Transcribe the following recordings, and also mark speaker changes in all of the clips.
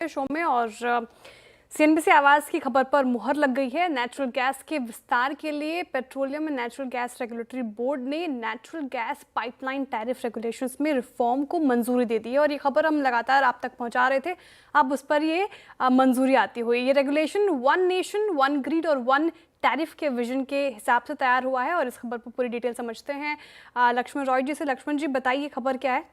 Speaker 1: Show में और CNBC आवाज की खबर पर मुहर लग गई है। नेचुरल गैस के विस्तार के लिए petroleum and natural gas regulatory board ने natural gas pipeline tariff regulations में रिफॉर्म को मंजूरी दे दी है और ये खबर हम लगातार आप तक पहुंचा रहे थे। अब उस पर ये मंजूरी आती हुई ये regulation one nation one grid और वन टैरिफ के विजन के हिसाब से तैयार हुआ है और इस खबर पर पूरी डिटेल समझते हैं लक्ष्मण रॉय जी से। लक्ष्मण जी बताइए खबर क्या है।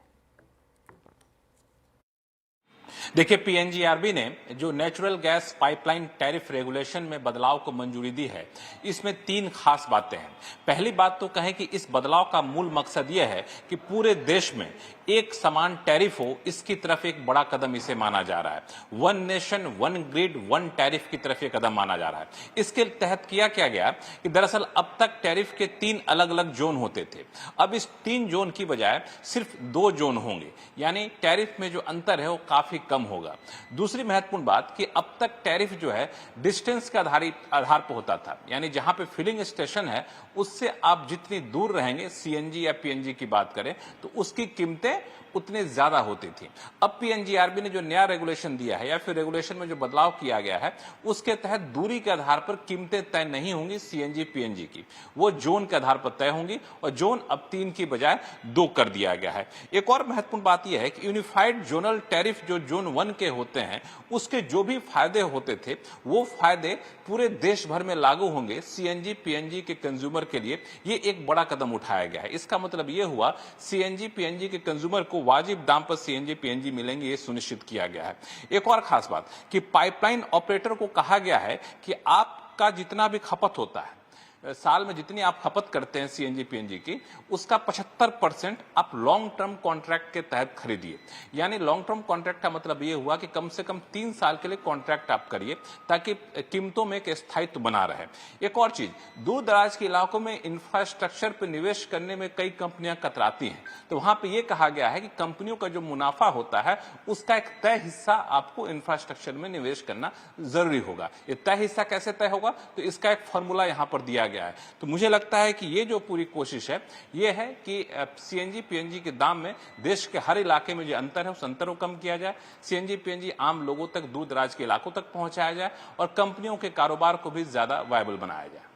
Speaker 2: देखिए, पीएनजीआरबी ने जो natural gas pipeline tariff regulation में बदलाव को मंजूरी दी है, इसमें तीन खास बातें हैं। पहली बात तो कहें कि इस बदलाव का मूल मकसद यह है कि पूरे देश में एक समान टैरिफ हो, इसकी तरफ एक बड़ा कदम इसे माना जा रहा है। One nation one grid one tariff की तरफ ये कदम माना जा रहा है। इसके तहत किया क्या गया कि दरअसल अब तक टैरिफ के 3 अलग अलग जोन होते थे। अब इस 3 जोन की बजाय सिर्फ 2 जोन होंगे, यानी टैरिफ में जो अंतर है वो काफी कम होगा। दूसरी महत्वपूर्ण बात कि अब तक टैरिफ जो है डिस्टेंस के आधार पर होता था, यानी जहां पे फिलिंग स्टेशन है उससे आप जितनी दूर रहेंगे, सीएनजी या पीएनजी की बात करें तो उसकी कीमतें उतने ज्यादा होती थी। अब पीएनजीआरबी ने जो नया रेगुलेशन दिया है या फिर रेगुलेशन में जो बदलाव किया गया है, उसके तहत दूरी के आधार पर कीमतें तय नहीं होंगी सीएनजी पीएनजी की, वो जोन के आधार पर तय होंगी और जोन अब 3 की बजाय 2 कर दिया गया है। एक और महत्वपूर्ण बात यह है कि यूनिफाइड जोनल टैरिफ जो जोन 1 के होते हैं, उसके जो भी फायदे होते थे वो फायदे पूरे देश भर में लागू होंगे सीएनजी पीएनजी के कंज्यूमर के लिए। ये एक बड़ा कदम उठाया गया है। इसका मतलब ये हुआ सीएनजी पीएनजी के कंज्यूमर को वाजिब दाम पर सीएनजी पीएनजी मिलेंगे, ये सुनिश्चित किया गया है। एक और खास बात कि पाइपलाइन ऑपरेटर को कहा गया है कि आपका जितना भी खपत होता है, साल में जितनी आप खपत करते हैं सीएनजी पीएनजी की, उसका 75% आप लॉन्ग टर्म कॉन्ट्रैक्ट के तहत खरीदिए। यानी लॉन्ग टर्म कॉन्ट्रैक्ट का मतलब ये हुआ कि कम से कम 3 साल के लिए कॉन्ट्रैक्ट आप करिए ताकि कीमतों में एक स्थायित्व बना रहे। एक और चीज, दूर दराज के इलाकों में इंफ्रास्ट्रक्चर पर निवेश करने में कई कंपनियां कतराती हैं, तो वहां पर यह कहा गया है कि कंपनियों का जो मुनाफा होता है उसका एक तय हिस्सा आपको इंफ्रास्ट्रक्चर में निवेश करना जरूरी होगा। ये तय हिस्सा कैसे तय होगा, तो इसका एक फॉर्मूला यहां पर दिया गया है। तो मुझे लगता है कि ये जो पूरी कोशिश है ये है कि सीएनजी पीएनजी के दाम में देश के हर इलाके में जो अंतर है उस अंतर को कम किया जाए, सीएनजी पीएनजी आम लोगों तक, दूर दराज के इलाकों तक पहुंचाया जाए और कंपनियों के कारोबार को भी ज्यादा वायबल बनाया जाए।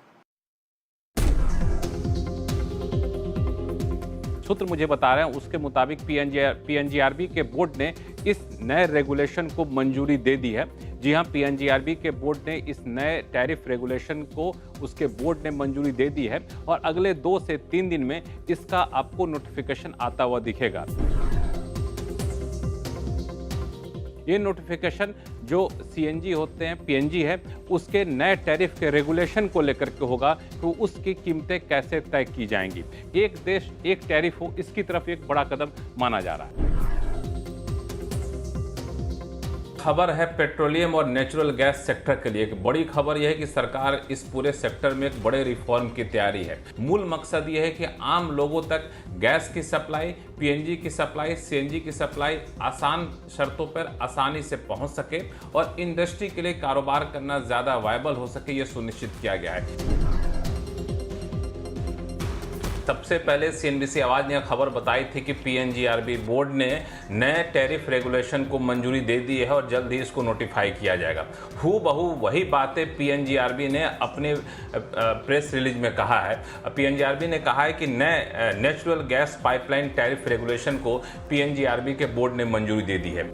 Speaker 2: सूत्र मुझे बता रहे हैं उसके मुताबिक पीएनजीआरबी के बोर्ड ने इस नए रेगुलेशन को मंजूरी दे दी है। जी हां, पीएनजीआरबी के बोर्ड ने इस नए टैरिफ रेगुलेशन को उसके बोर्ड ने मंजूरी दे दी है और अगले 2 से 3 दिन में इसका आपको नोटिफिकेशन आता हुआ दिखेगा। ये नोटिफिकेशन जो सीएनजी होते हैं, पीएनजी है, उसके नए टैरिफ के रेगुलेशन को लेकर के होगा तो उसकी कीमतें कैसे तय की जाएंगी। एक देश एक टैरिफ हो, इसकी तरफ एक बड़ा कदम माना जा रहा है। खबर है पेट्रोलियम और नेचुरल गैस सेक्टर के लिए। एक बड़ी खबर यह है कि सरकार इस पूरे सेक्टर में एक बड़े रिफॉर्म की तैयारी है। मूल मकसद यह है कि आम लोगों तक गैस की सप्लाई, पीएनजी की सप्लाई, सीएनजी की सप्लाई आसान शर्तों पर आसानी से पहुंच सके और इंडस्ट्री के लिए कारोबार करना ज्यादा वायबल हो सके, यह सुनिश्चित किया गया है। सबसे पहले सीएनबीसी आवाज ने खबर बताई थी कि पीएनजीआरबी बोर्ड ने नए टैरिफ रेगुलेशन को मंजूरी दे दी है और जल्द ही इसको नोटिफाई किया जाएगा। हूबहू वही बातें पीएनजीआरबी ने अपने प्रेस रिलीज में कहा है। पीएनजीआरबी ने कहा है कि नए natural gas pipeline tariff regulation को पीएनजीआरबी के बोर्ड ने मंजूरी दे दी है।